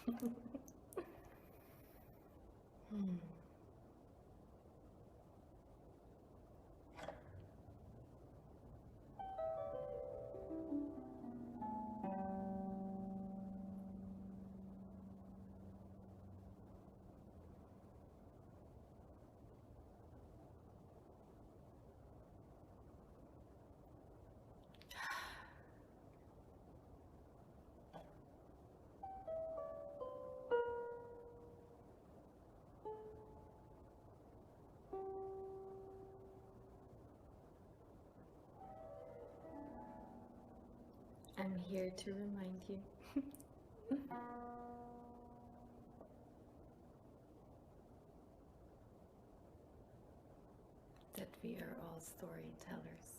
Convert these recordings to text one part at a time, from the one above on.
Hmm. I'm here to remind you that we are all storytellers.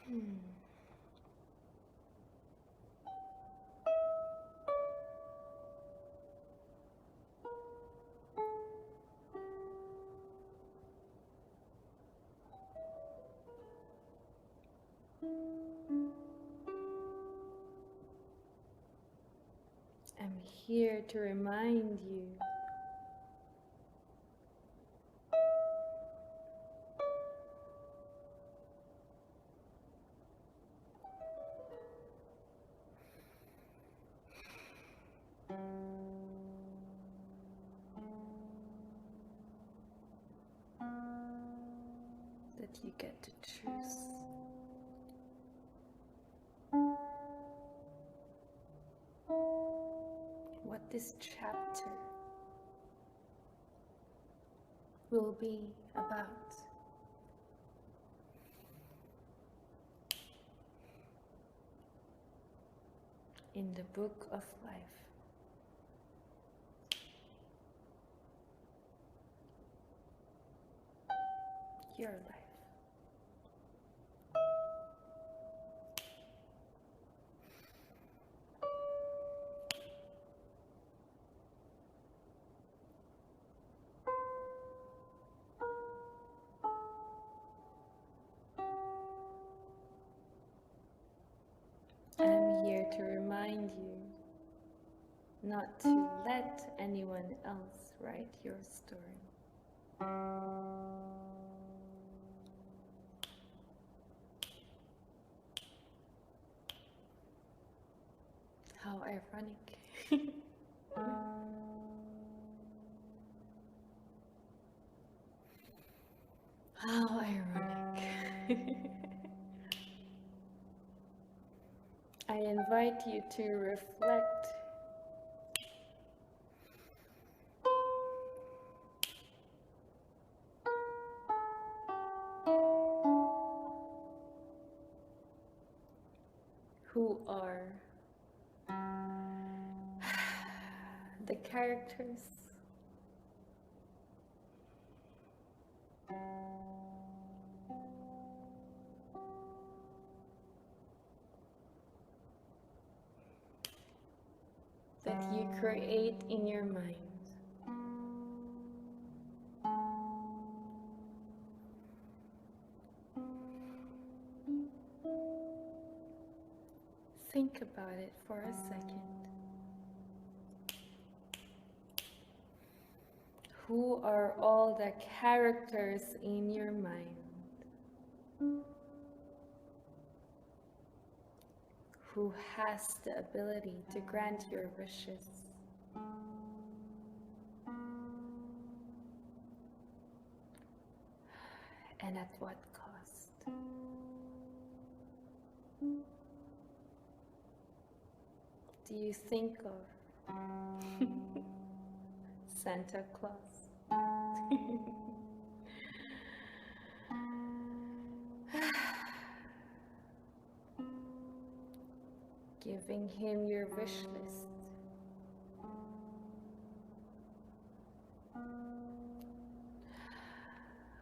Hmm. I'm here to remind you that you get to choose what this chapter will be about. In the book of life. Your life. I'm here to remind you not to let anyone else write your story. How ironic. How ironic. I invite you to reflect who are the characters that you create in your mind. Think about it for a second. Who are all the characters in your mind? Who has the ability to grant your wishes? And at what cost? Do you think of Santa Claus? Giving him your wish list.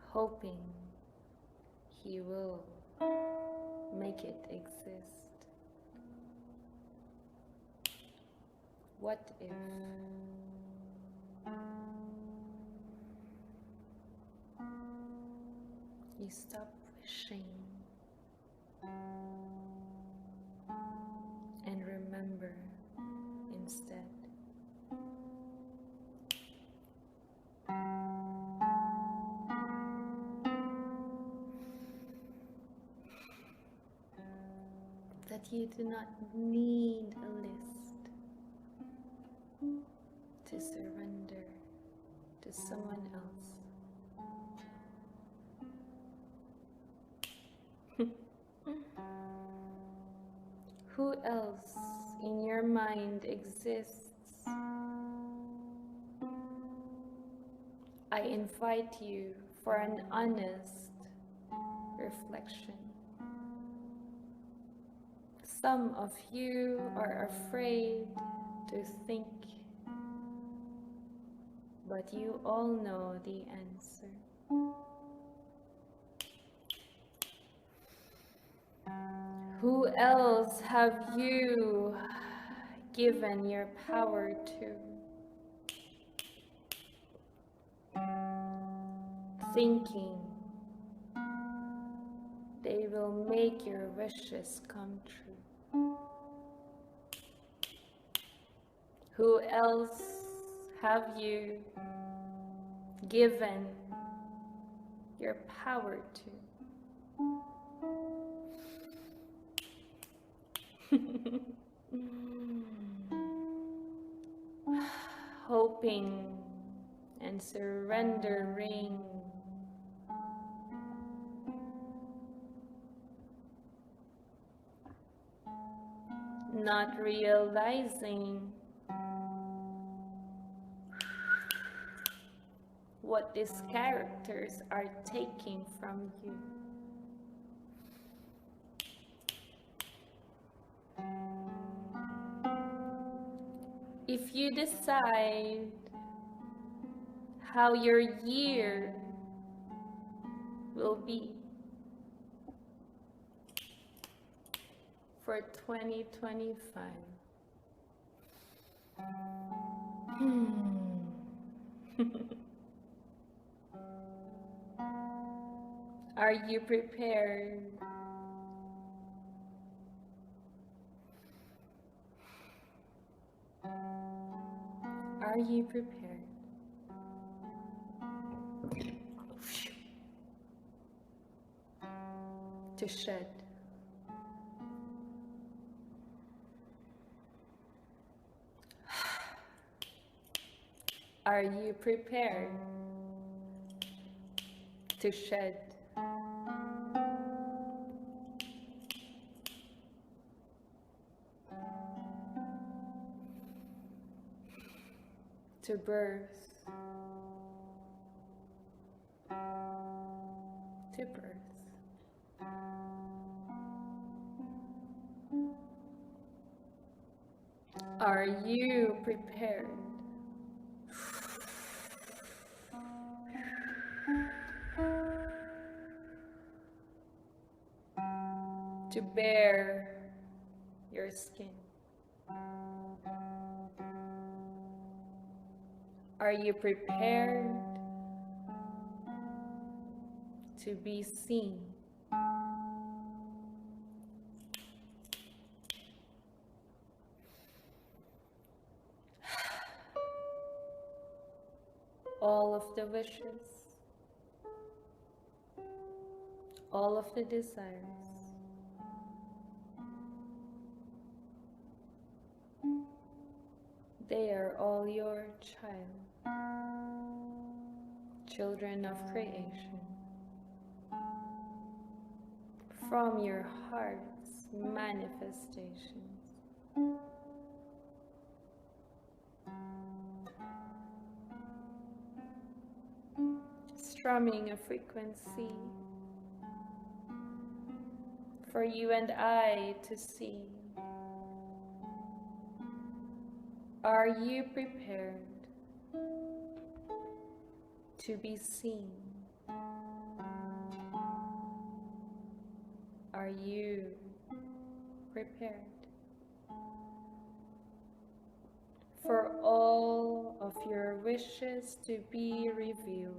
Hoping he Make it exist. What if you stop wishing and remember instead? That you do not need a list to surrender to someone else. Who else in your mind exists? I invite you for an honest reflection. Some of you are afraid to think, but you all know the answer. Who else have you given your power to? Thinking they will make your wishes come true. Who else have you given your power to? Hoping and surrendering, not realizing what these characters are taking from you. If you decide how your year will be for 2025, are you prepared? Are you prepared to shed? Are you prepared to shed? To birth? To birth. Are you prepared to bare your skin? Are you prepared to be seen? All of the wishes, all of the desires, they are all your child, children of creation, from your heart's manifestations. Strumming a frequency for you and I to see. Are you prepared to be seen? Are you prepared for all of your wishes to be revealed?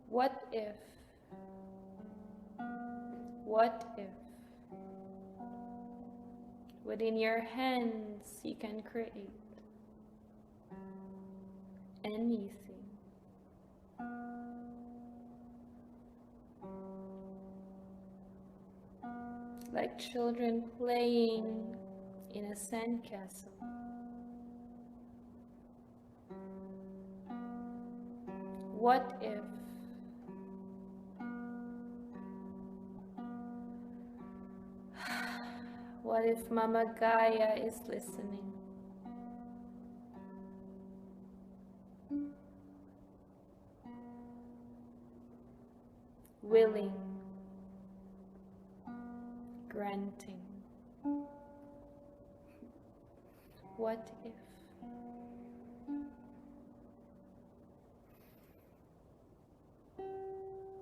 What if within your hands you can create anything? Like children playing in a sandcastle. What if Mama Gaia is listening? Willing, granting. What if?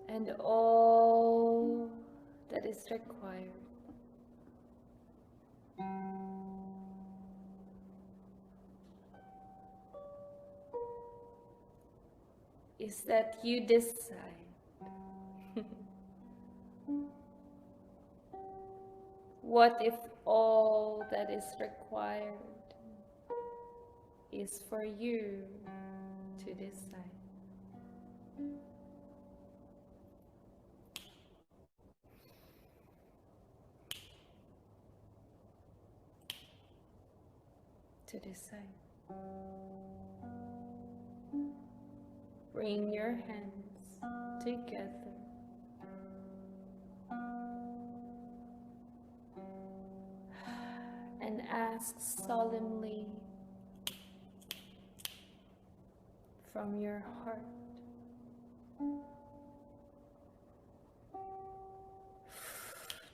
And all that is required is that you decide what if all that is required is for you to decide. To decide. Bring your hands together. And ask solemnly from your heart,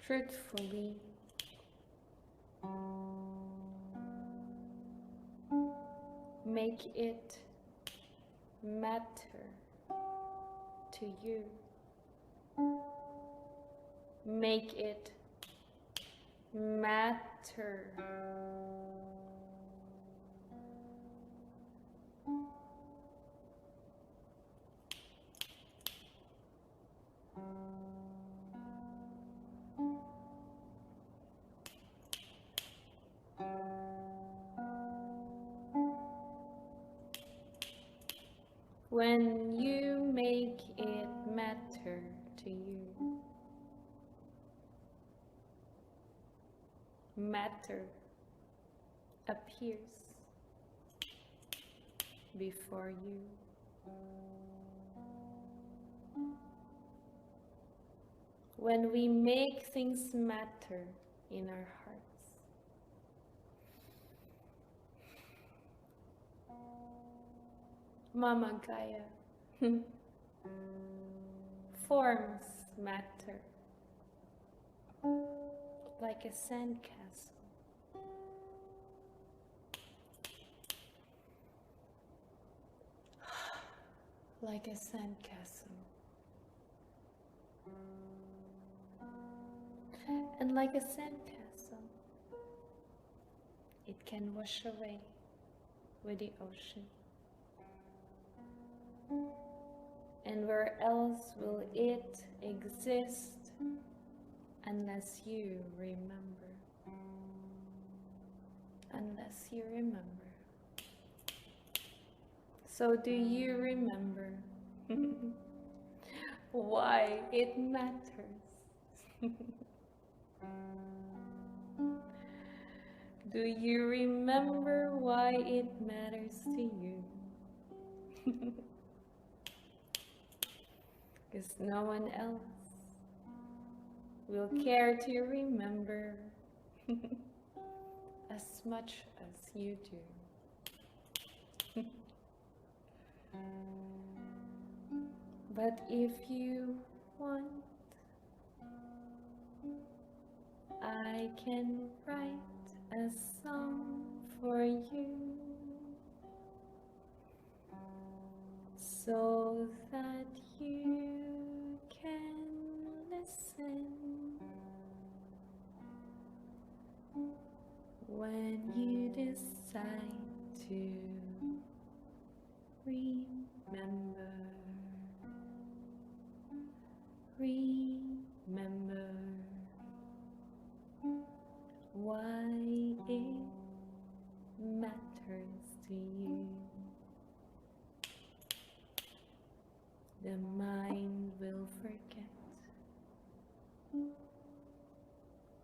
truthfully, make it matter to you. Make it matter. When you make it matter to you, matter appears before you. When we make things matter in our hearts, Mama Gaia forms matter like a sandcastle. Like a sandcastle. And like a sandcastle, it can wash away with the ocean. And where else will it exist unless you remember? Unless you remember. So do you remember why it matters? Do you remember why it matters to you? Because no one else will care to remember as much as you do. But if you want, I can write a a song for you, so that you can listen when you decide to remember. Remember why it matters to you. The mind will forget,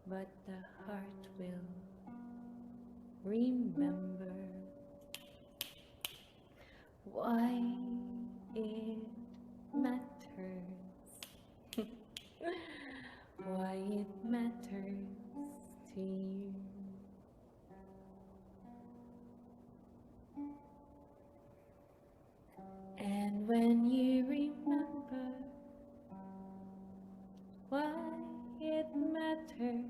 but the heart will remember why it matters. Why it matters to you. And when you remember why it matters,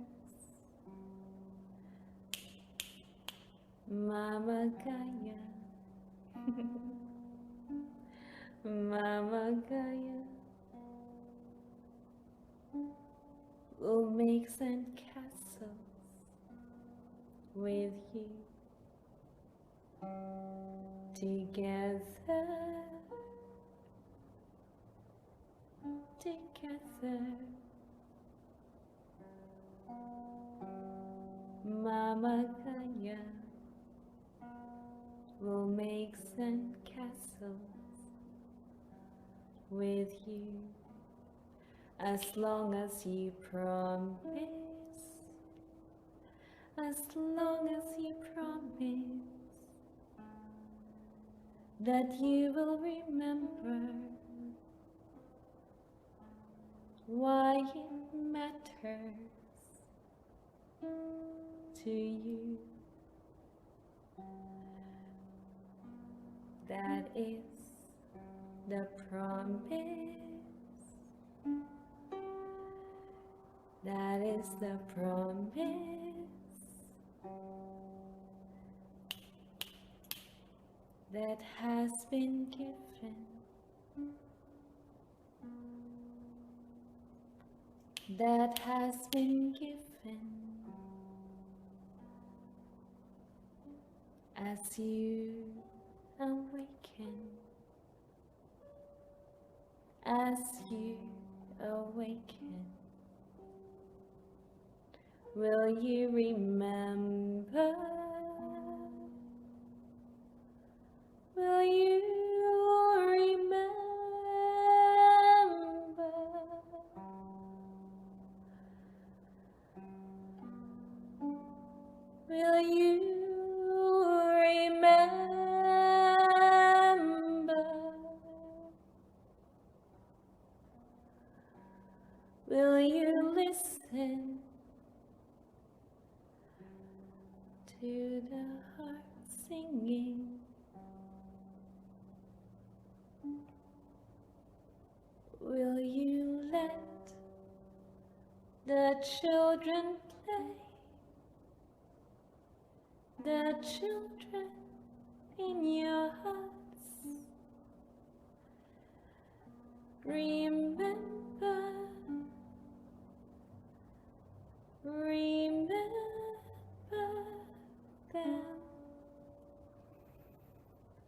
Mama Gaia, Mama Gaia will make sandcastles with you. Together, together, Mama Gaia will make sandcastles with you, as long as you promise, as long as you promise that you will remember why it matters to you. That is the promise. That is the promise that has been given. That has been given as you awaken. As you awaken, will you remember? Will you remember? Will you remember? Will you listen to the heart singing? Will you let the children play? The children in your hearts remember. Remember them.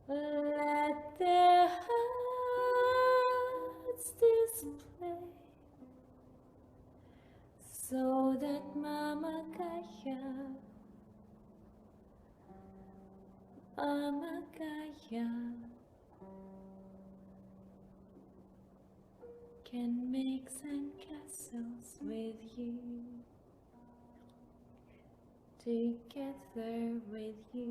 Let their hearts display, so that Mama Gaia, Mama Gaia can make sandcastles with you. Together with you.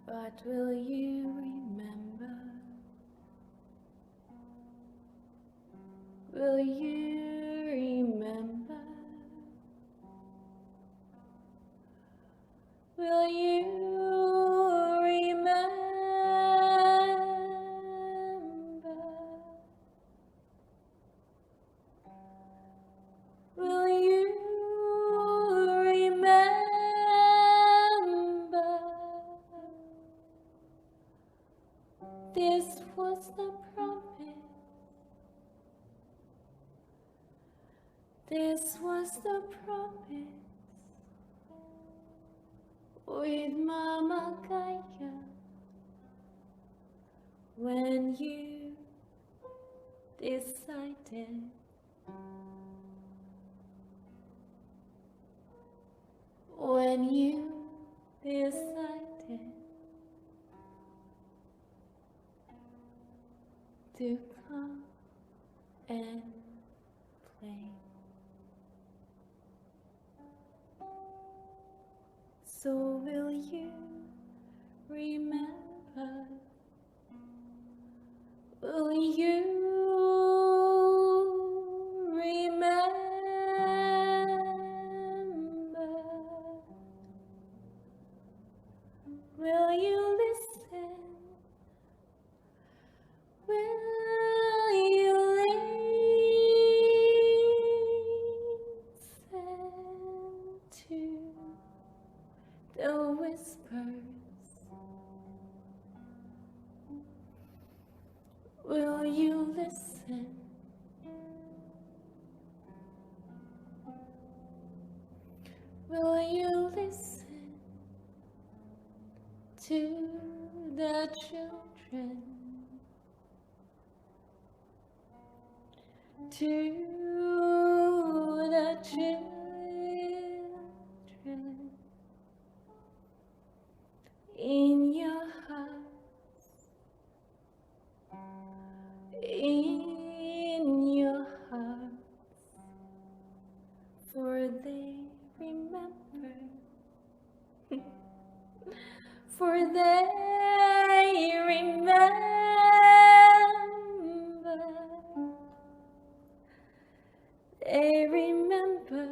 But will you remember? Will you remember? Will you remember? This was the promise with Mama Gaia when you decided to come and play. So will you remember? Will you remember? Will you listen? Will you listen to the whispers? Will you listen? Will you listen to the children? To the children in your hearts, in your hearts, for they remember, for they remember. They remember,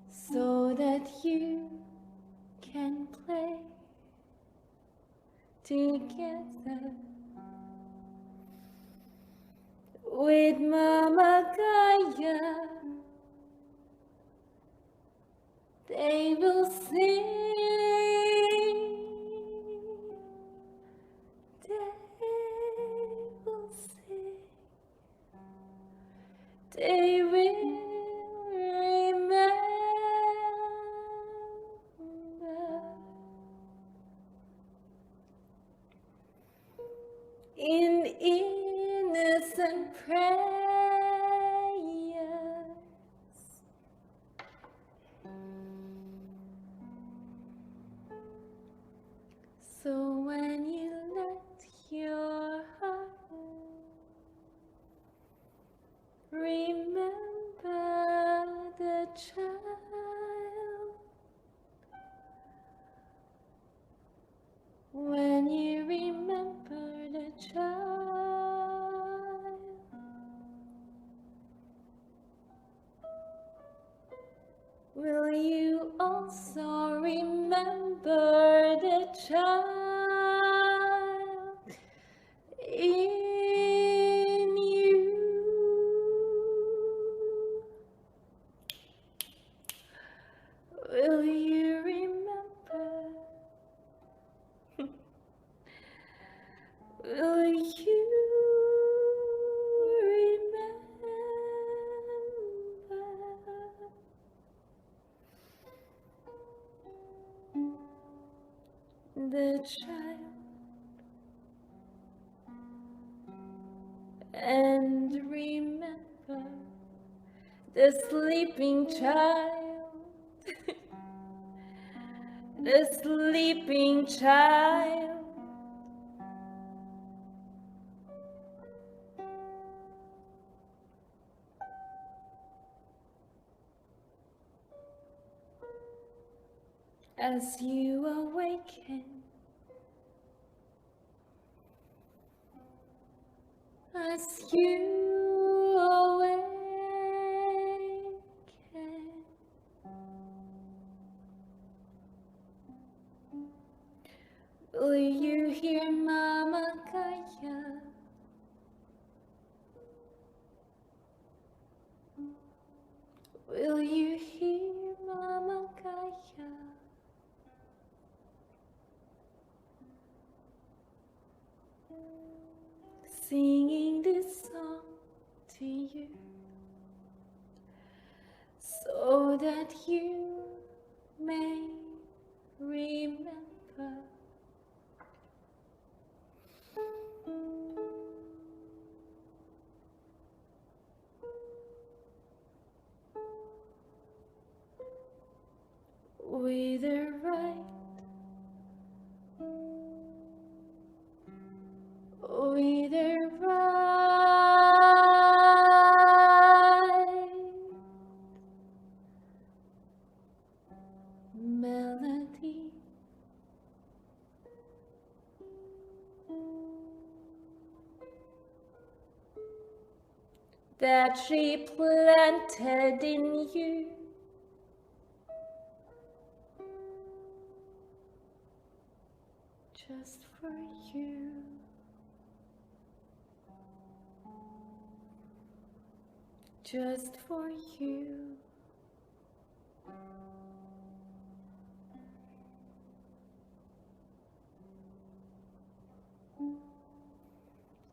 so that you can play together with Mama Gaia. They will sing, they will sing, they will remember in innocent prayers. So when you let your heart remember the child, when you remember the child, will you also remember the child in you? Will you remember? Will you remember the child and remember the sleeping child, the sleeping child? As you awaken, as you awaken, will you hear Mama Gaia? Will you hear Mama Gaia? Singing this song you, so that you may remember. With the right, with the right melody, that she planted in you, just for you. Just for you.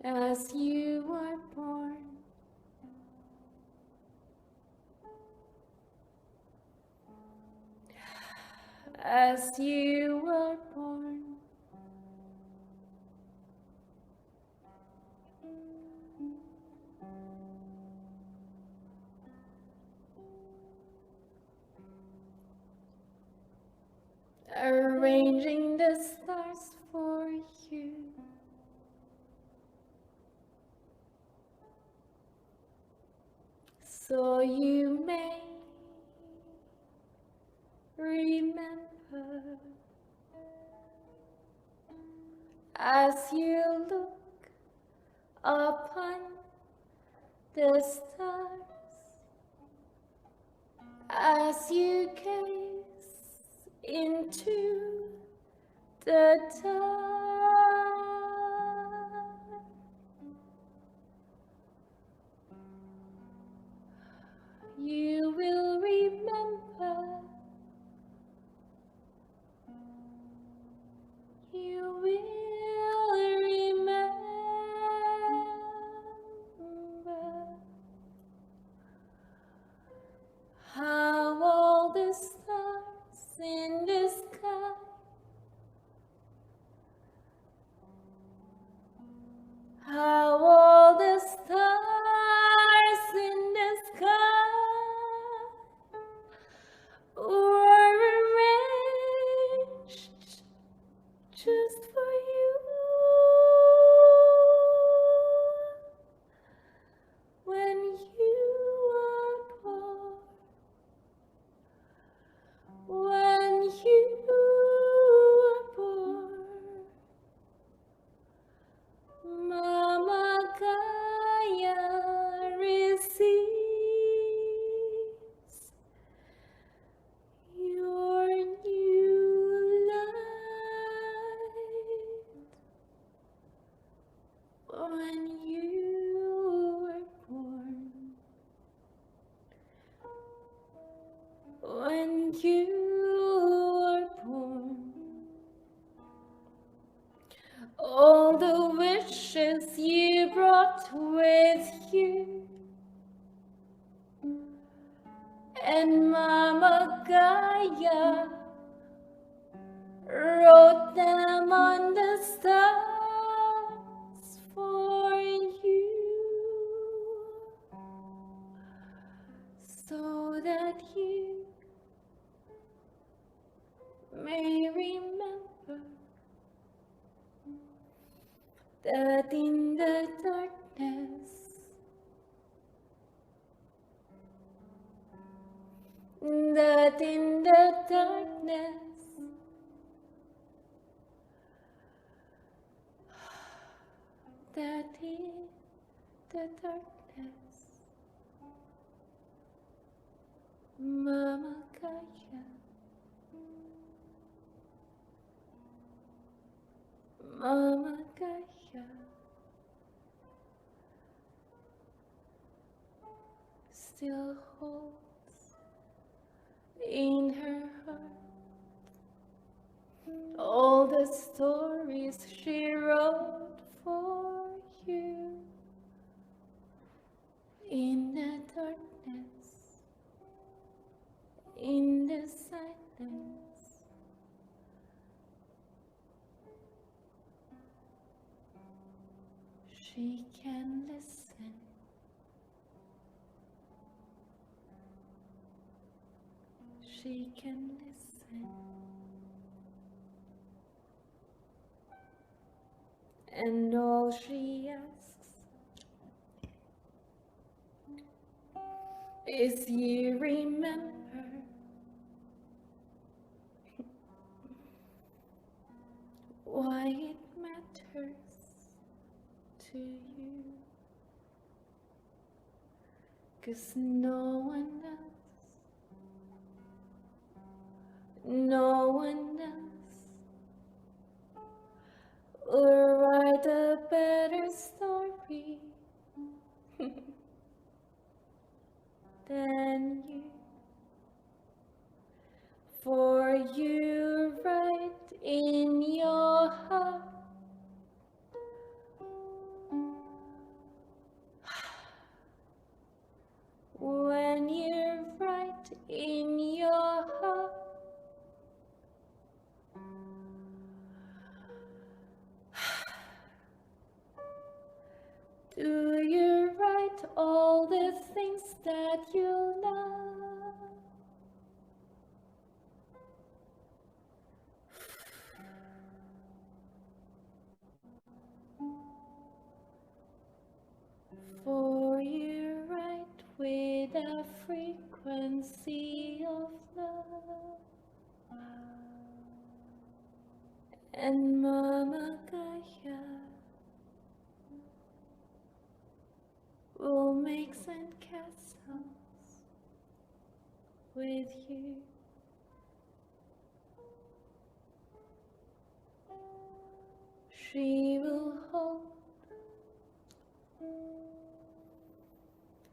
As you are born, as you are born, arranging the stars for you, so you may remember. As you look upon the stars, as you gaze into the dark, you will remember. You will remember how all the stars in the sky, how all the stars in the sky were arranged just for you. When you were born, when you were born, Mama Gaia receives your new life. When you were born, when you were born, all the wishes you brought with you, and Mama Gaia wrote them on the stars for you, so that you may remember that in the darkness, that in the darkness, that in the darkness, Mama Gaia, Mama Gaia still holds in her heart all the stories she wrote for you in She can listen. She can listen. And all she asks is you remember why it matters to you. 'Cause no one else will write a better story than you. For you right in your heart when you're right in your heart, do you write all the things that you love? For you write with a frequency of love. And Mama Gaia will make sandcastles with you. She will hold,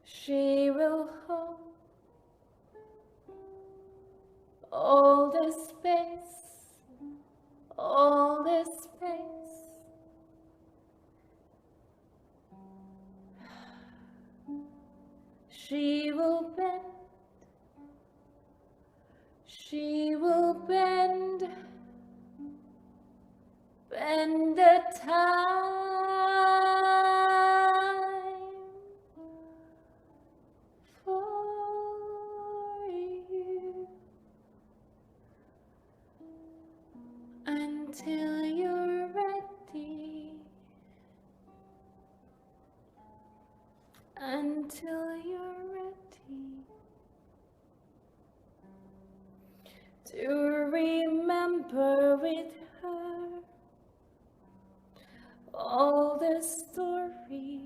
she will hold all the space, all the space. She will bend, she will bend, bend the time for you until you're ready, until you're ready to remember with her all the stories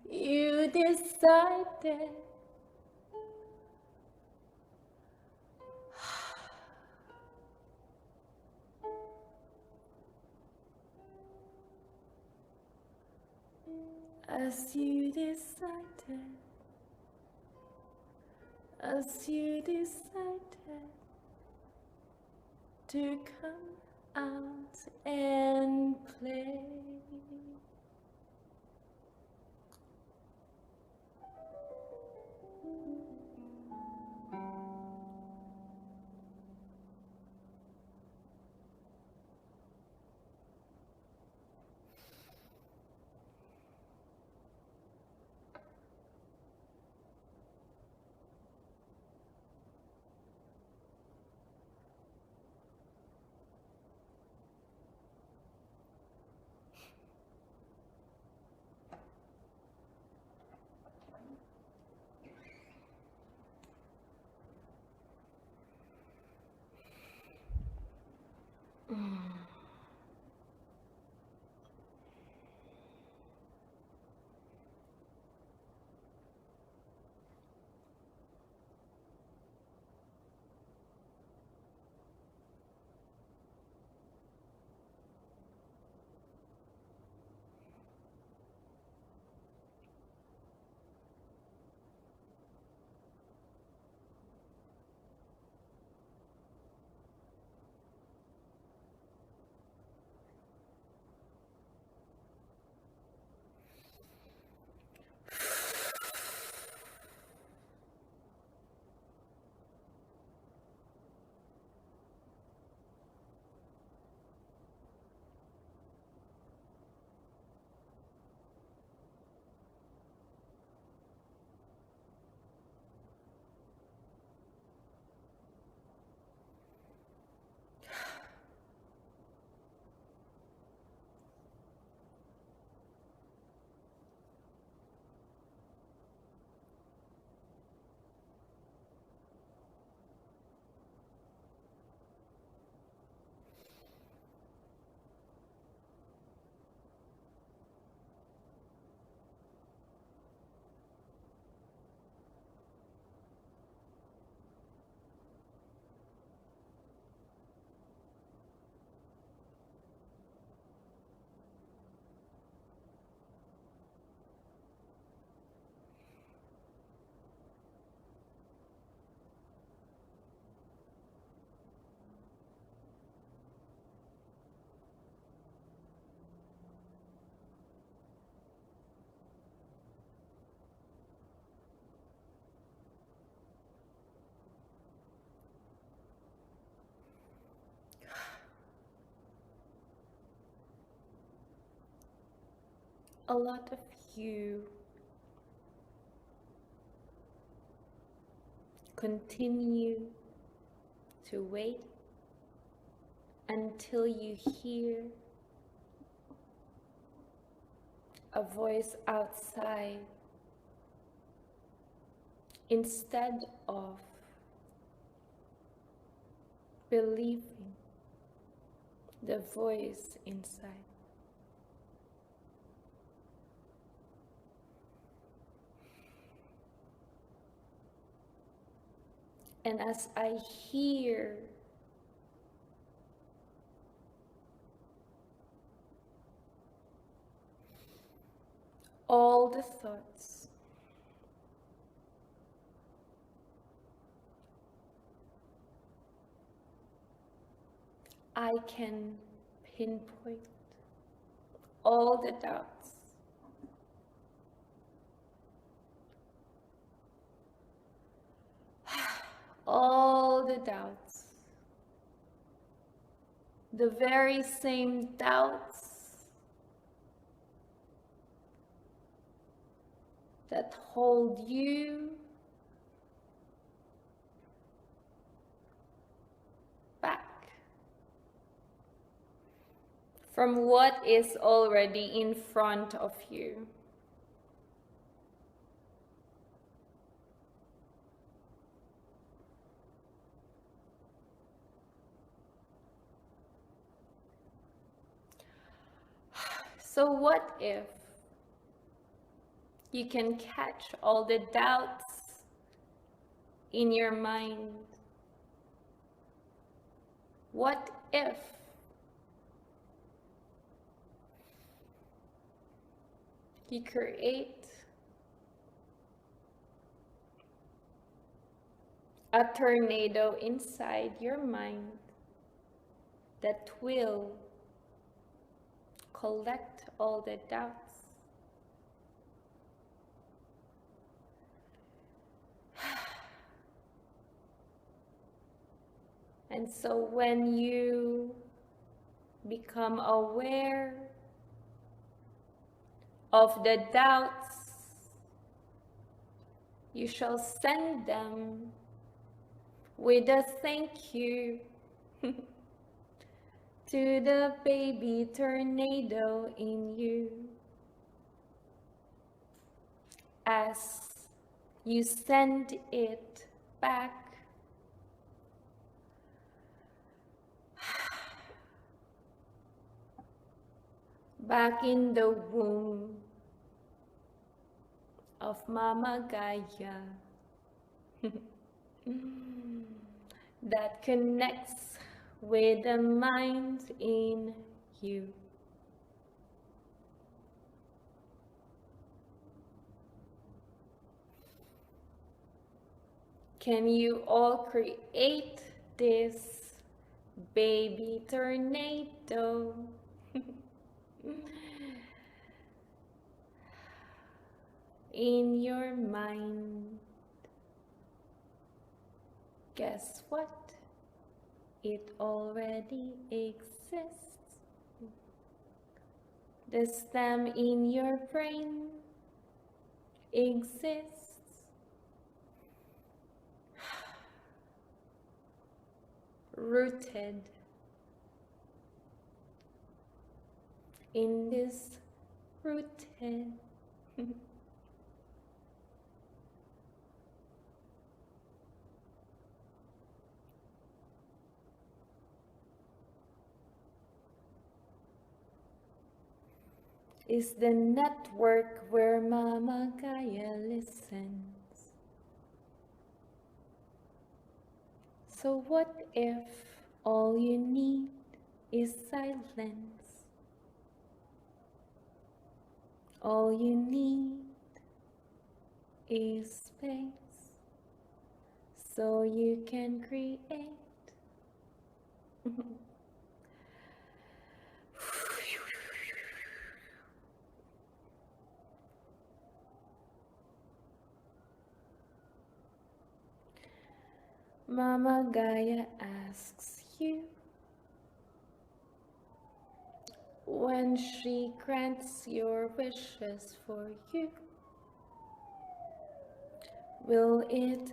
you decided as you decided to come out and play. a lot of you continue to wait until you hear a voice outside instead of believing the voice inside. And as I hear all the thoughts, I can pinpoint all the doubts, all the doubts, the very same doubts that hold you back from what is already in front of you. So what if you can catch all the doubts in your mind? What if you create a tornado inside your mind that will collect all the doubts? And so when you become aware of the doubts, you shall send them with a thank you to the baby tornado in you. As you send it back, back in the womb of Mama Gaia that connects with the mind in you. Can you all create this baby tornado? In your mind? Guess what? It already exists. The stem in your brain exists. Rooted in this rooted is the network where Mama Gaia listens. So what if all you need is silence? All you need is space, so you can create. Mama Gaia asks you, when she grants your wishes for you? Will it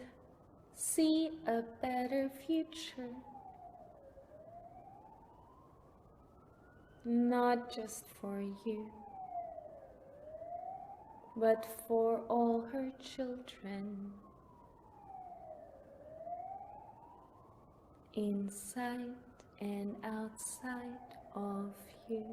see a better future? Not just for you, but for all her children, inside and outside of you.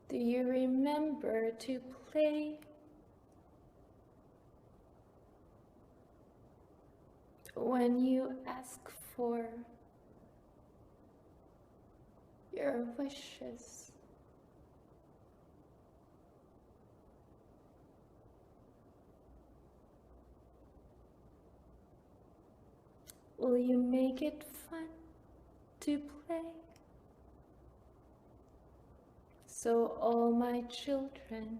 Do you remember to play when you ask for your wishes? Will you make it fun to play? So all my children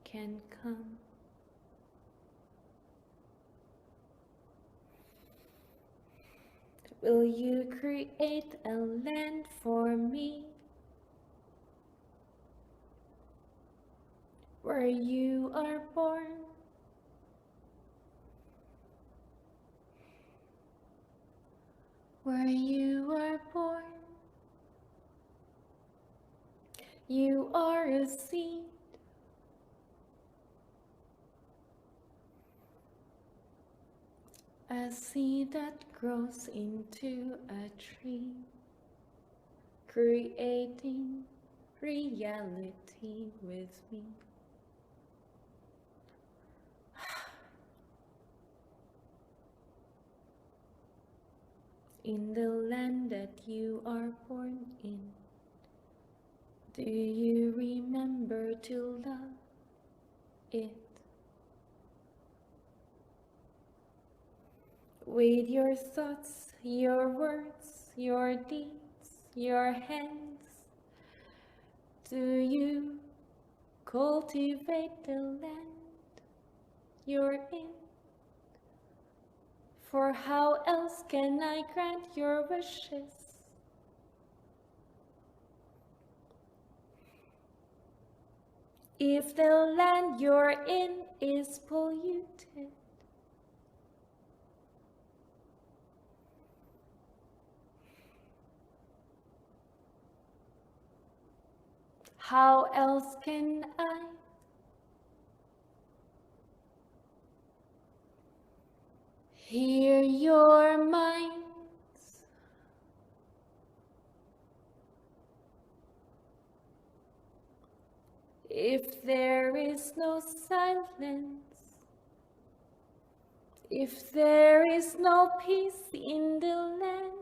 can come. Will you create a land for me where you are born? Where you are born, you are a seed. A seed that grows into a tree, creating reality with me. In the land that you are born in, do you remember to love it? With your thoughts, your words, your deeds, your hands, do you cultivate the land you're in? For how else can I grant your wishes? If the land you're in is polluted, how else can I hear your minds? If there is no silence, if there is no peace in the land,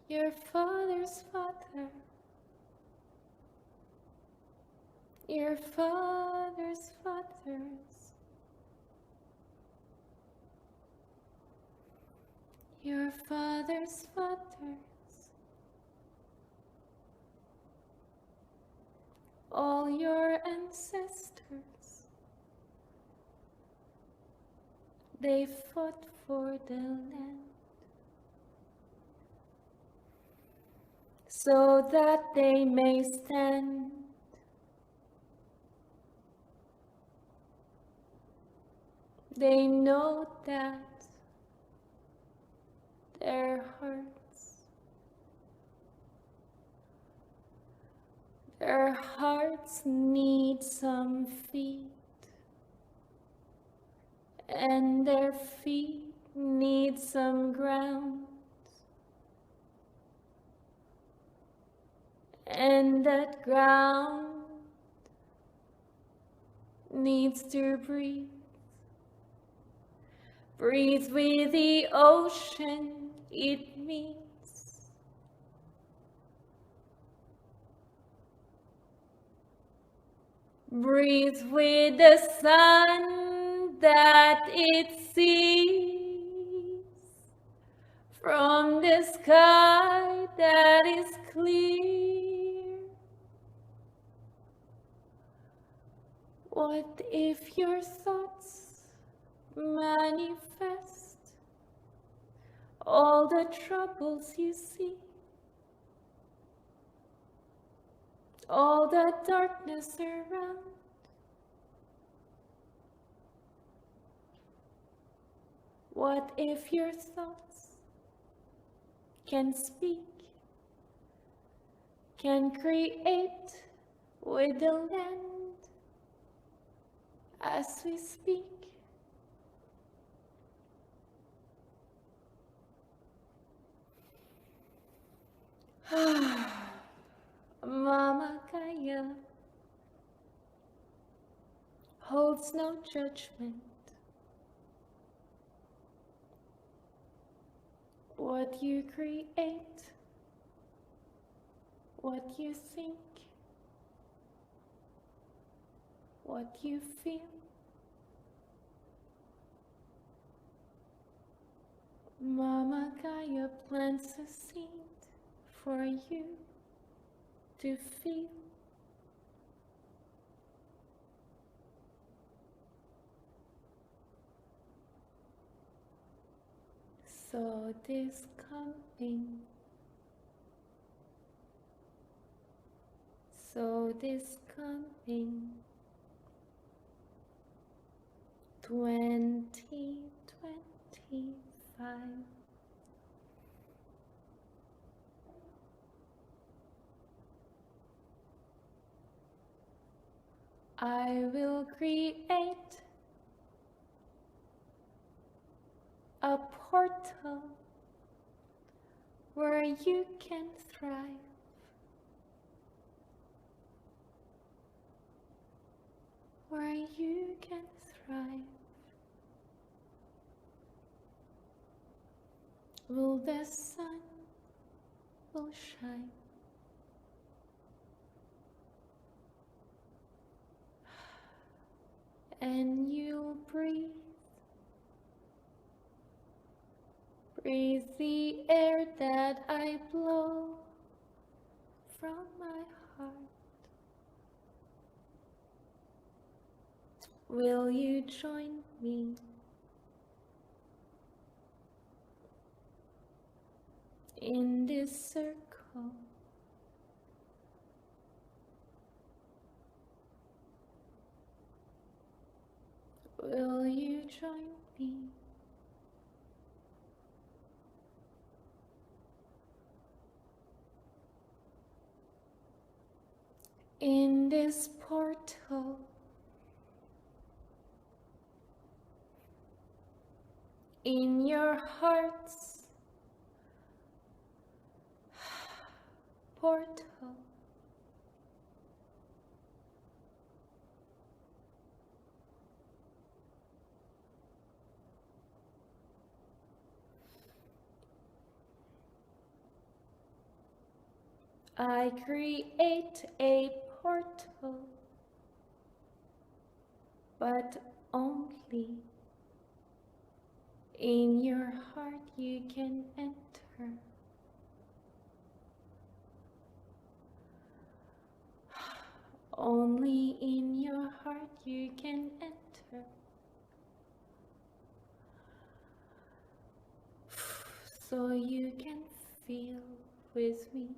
your father's father, your father's fathers, your father's fathers, all your ancestors, they fought for the land so that they may stand. They know that their hearts need some feet, and their feet need some ground, and that ground needs to breathe. Breathe with the ocean it means. Breathe with the sun that it sees from the sky that is clear. What if your thoughts manifest all the troubles you see, all the darkness around? What if your thoughts can speak, can create with the land as we speak? Mama Gaia holds no judgment. What you create, what you think, what you feel, Mama Gaia plants a seed for you to feel. So this coming, so this coming 2025, I will create a portal where you can thrive, where you can thrive. Will the sun will shine, and you'll breathe the air that I blow from my heart. Will you join me in this circle? Will you join me? In this portal, in your heart's portal, I create a portal, but only in your heart you can enter. Only in your heart you can enter. So you can feel with me.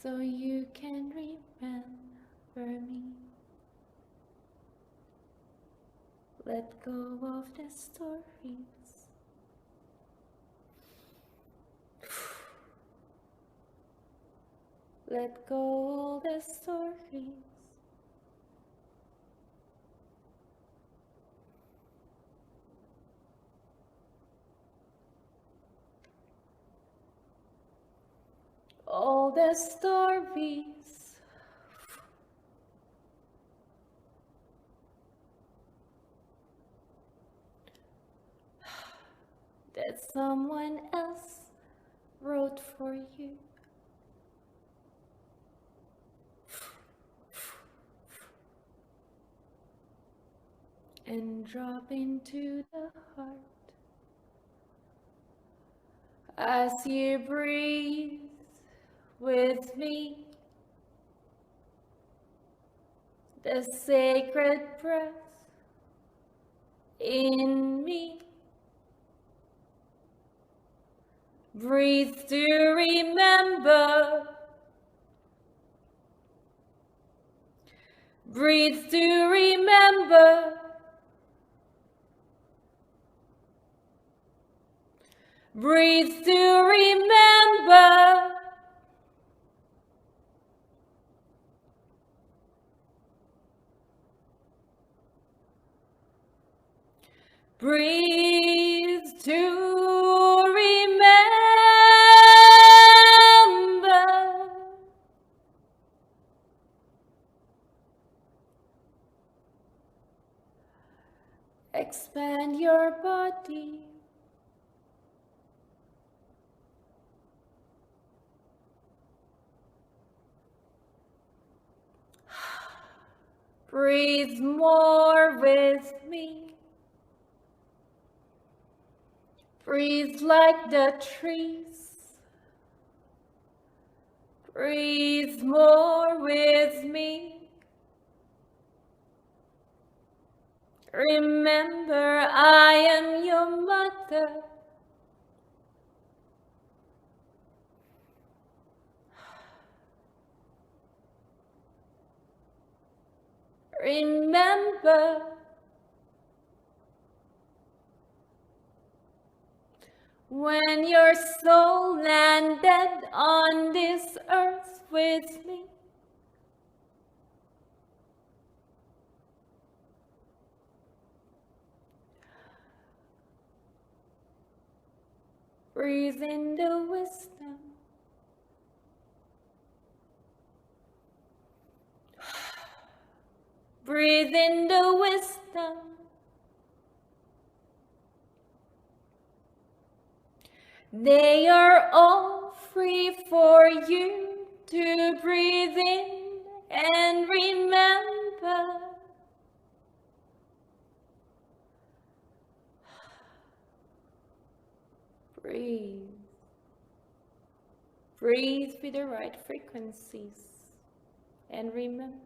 So you can remember me. Let go of the stories. Let go all the stories. All the stories. someone else wrote for you. And drop into the heart as you breathe with me, the sacred breath in me. Breathe to remember. Breathe to remember. Breathe to remember. Breathe to remember. Expand your body. Breathe more with me. Breathe like the trees. Breathe more with me. Remember, I am your mother. Remember, when your soul landed on this earth with me, breathe in the wisdom. Breathe in the wisdom. They are all free for you to breathe in and remember. Breathe. Breathe with the right frequencies and remember.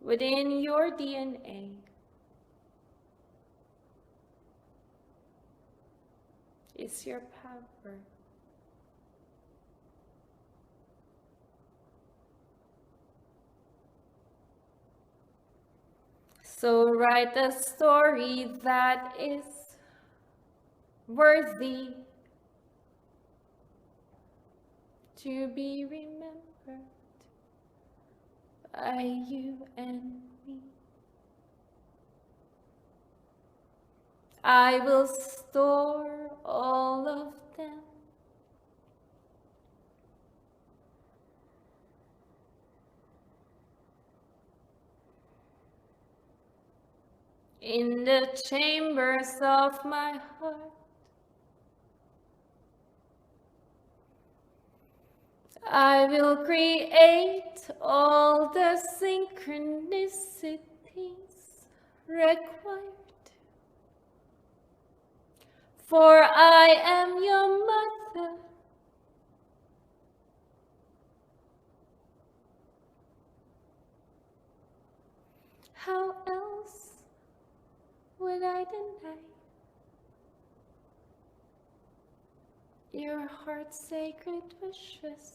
Within your DNA is your power. So write a story that is worthy to be remembered by you and me. I will store all of them in the chambers of my heart. I will create all the synchronicities required, for I am your mother. How else would I deny your heart's sacred wishes?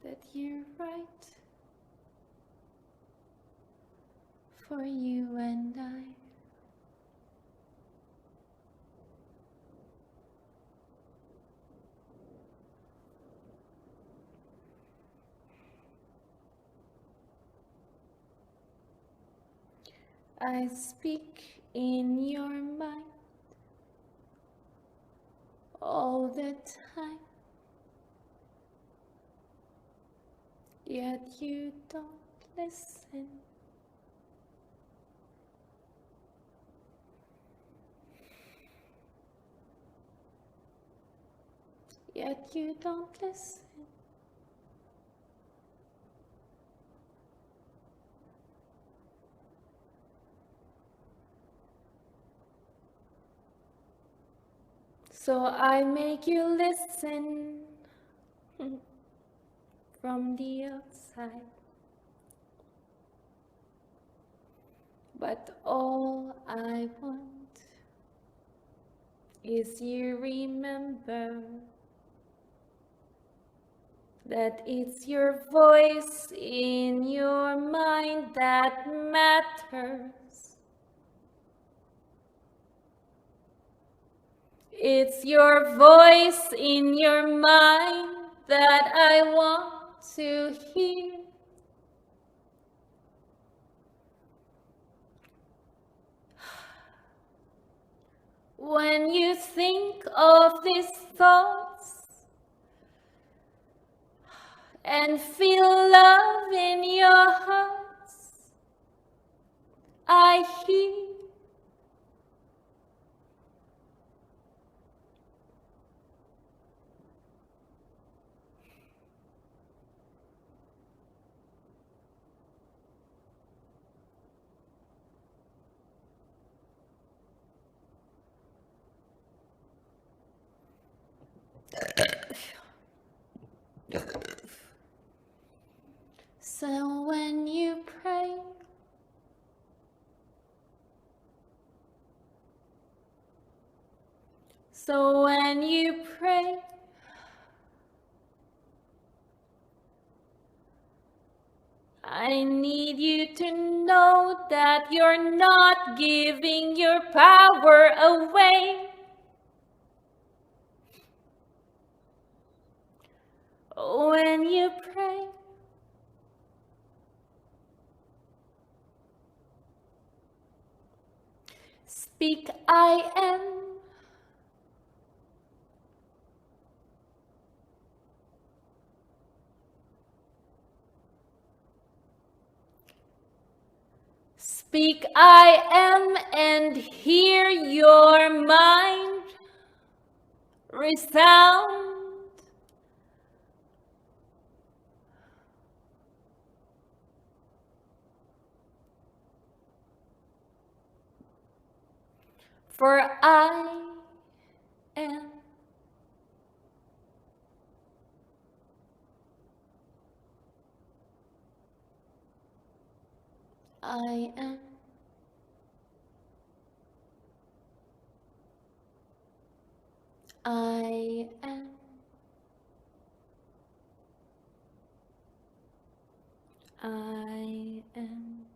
That you write for you and I. I speak in your mind all the time. yet you don't listen. Yet you don't listen. So I make you listen from the outside. But all I want is you remember that it's your voice in your mind that matters. It's your voice in your mind that I want to hear. When you think of these thoughts and feel love in your hearts, I hear. So when you pray, I need you to know that you're not giving your power away. When you pray, speak I am. Speak I am and hear your mind resound. For I am. I am. I am. I am.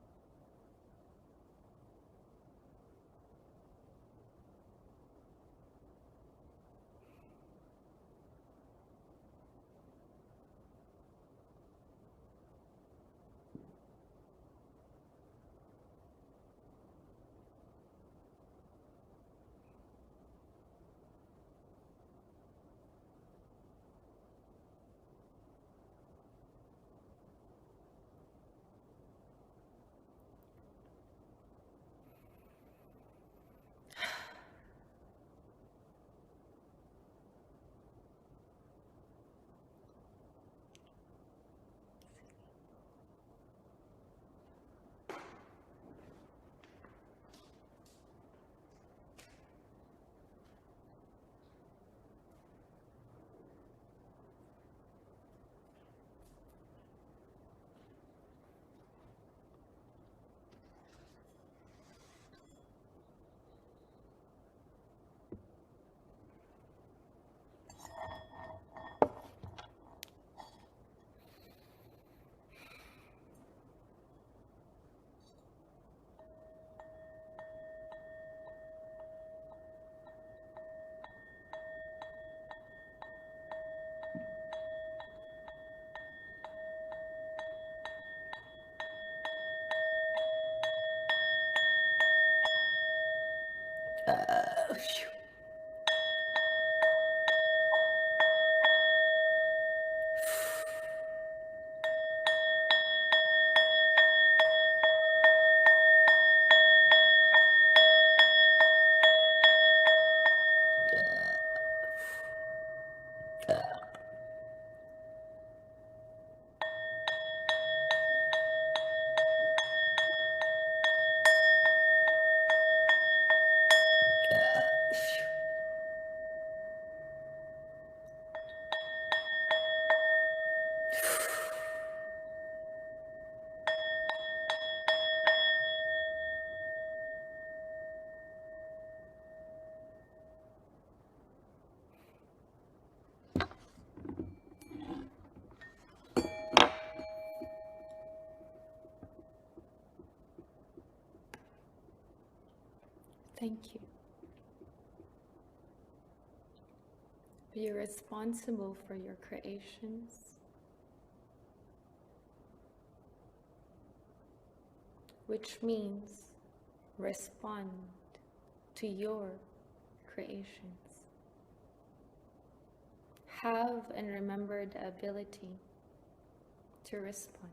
Thank you. Be responsible for your creations, which means respond to your creations. Have and remember the ability to respond,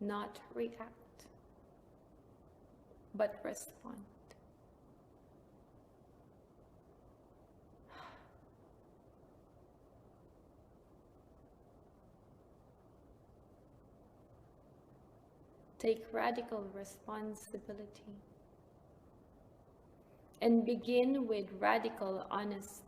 not react, but respond. Take radical responsibility and begin with radical honesty.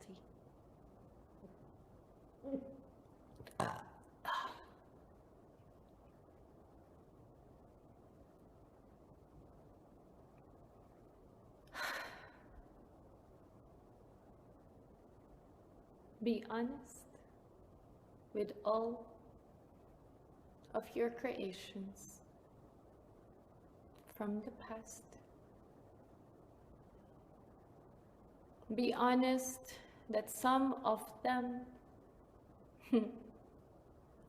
Be honest with all of your creations from the past. Be honest that some of them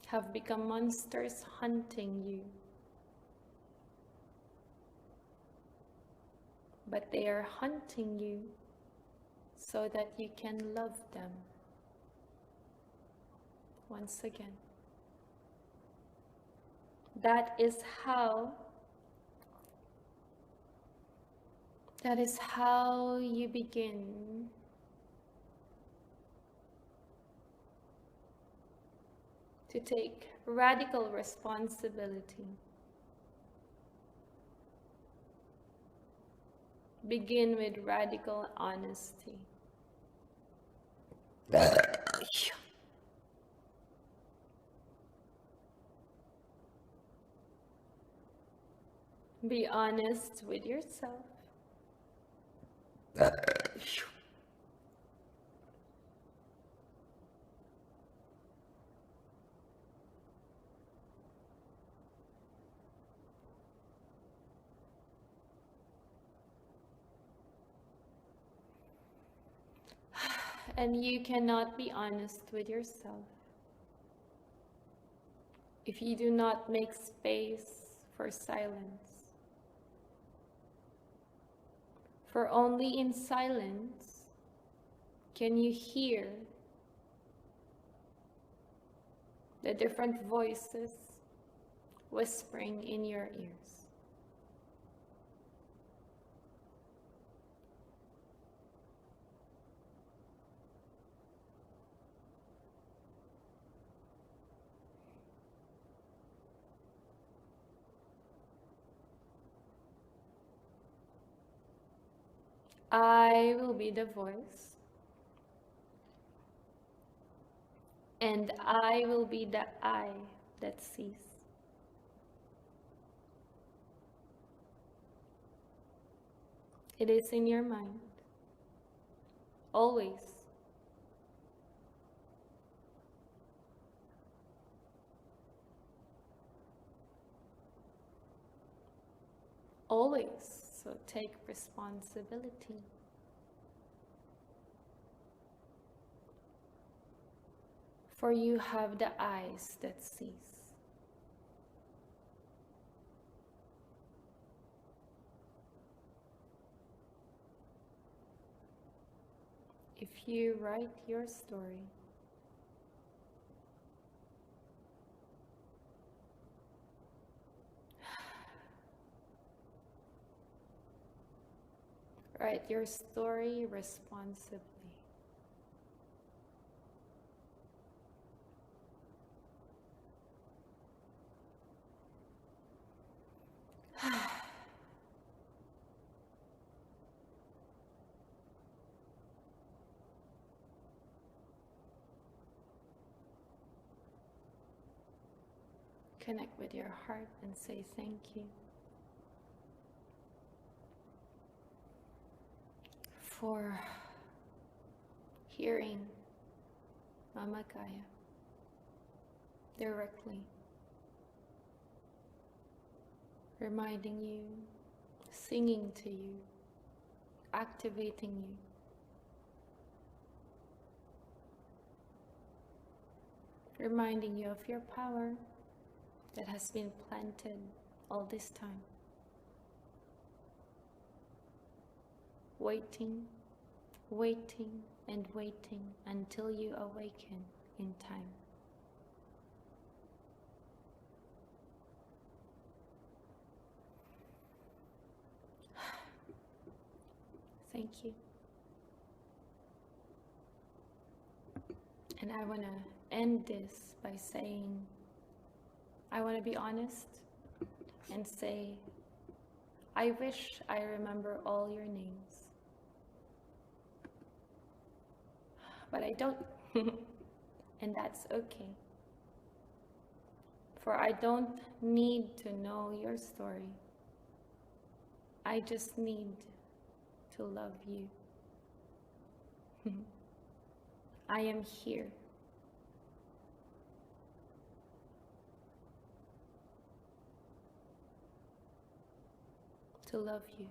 have become monsters hunting you, but they are hunting you so that you can love them once again. That is how you begin to take radical responsibility. Begin with radical honesty. Be honest with yourself. And you cannot be honest with yourself if you do not make space for silence. For only in silence can you hear the different voices whispering in your ears. I will be the voice, and I will be the eye that sees. It is in your mind, always. Always. So take responsibility. For you have the eyes that sees. If you write your story, write your story responsibly. Connect with your heart and say thank you for hearing Mama Gaia directly, reminding you, singing to you activating you. Reminding you of your power that has been planted all this time. Waiting, waiting, and waiting until you awaken in time. Thank you. And I want to end this by saying, I want to be honest and say, I wish I remember all your names. But I don't. And that's okay. For I don't need to know your story. I just need to love you. I am here. To love you.